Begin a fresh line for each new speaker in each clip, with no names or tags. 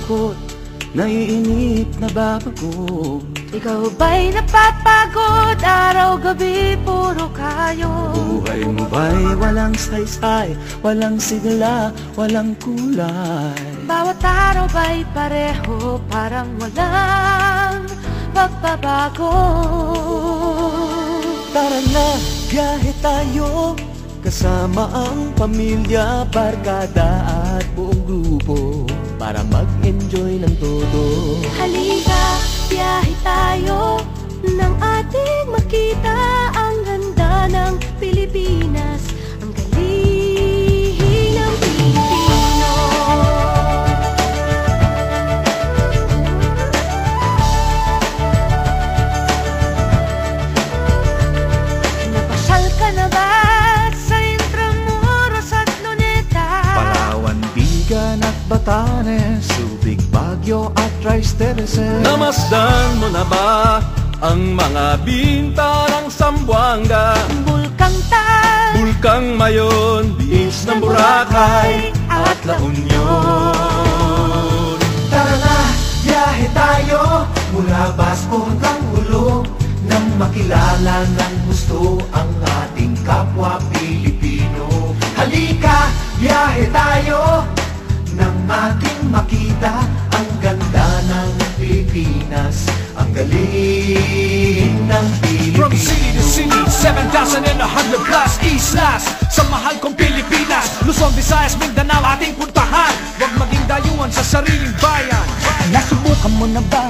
malungkot, naiinip, nababago.
Ikaw ba'y napapagod? Araw-gabi, puro kayo.
Buhay mo ba'y walang saysay, walang sigla, walang kulay?
Bawat araw ba'y pareho, parang walang pagbabago?
Tara na, biyahe tayo, kasama ang pamilya, barkada at buong grupo, para mag-enjoy ng todo.
Halika, biyahe tayo, nang ating makita ang ganda ng Pilipinas, ang galing ng Pilipino. Napasyal ka na ba sa Intramuros at Luneta?
Palawan, Bigan at Batanes, Subic, Baguio at Rice Terraces.
Namasdan mo na ba ang mga binta ng Zamboanga,
Bulkang Tal,
Bulkang Mayon, Beach ng Boracay at La Union?
Tara na, biyahe tayo, mula Basco hanggang Ulo, nang makilala ng gusto ang ating kapwa Pilipino. Halika, biyahe tayo, nang ating makita ang ganda ng Pilipinas, ang galing ng Pilipino.
From city to city, 7,100 plus islas, sa mahal kong Pilipinas, Luzon, Visayas, Mindanao ating puntahan. Huwag maging dayuhan sa sariling bayan.
Nasubukan mo na ba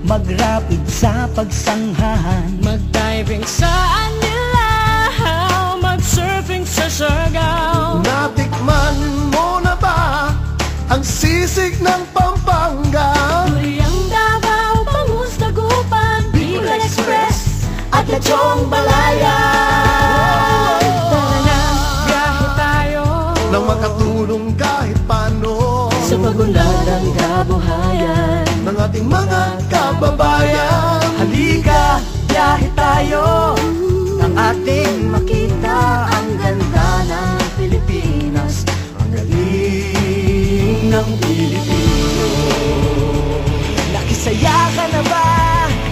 mag-rapid sa pagsanghahan?
mag-diving sa Anilaw, mag-surfing sa Siargao.
Natikman mo na ba ang sisig ng Pampanga?
Duriang Davao, Bangus, Dagupan, Bicol Express at Lechong Balaya. Tara na, biyahe tayo,
Nang makatulong kahit paano
sa pagunlad ng kabuhayan
ng ating mga kababayan. Halika, biyahe tayo, nang ating makita ang ganda ng Pilipinas, ang galing ng Pilipino. Nakisaya ka na ba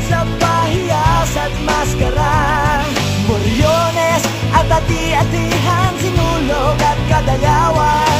sa pahiyas at maskara? Moriones at ati-atihan, Sinulog at Kadayawan.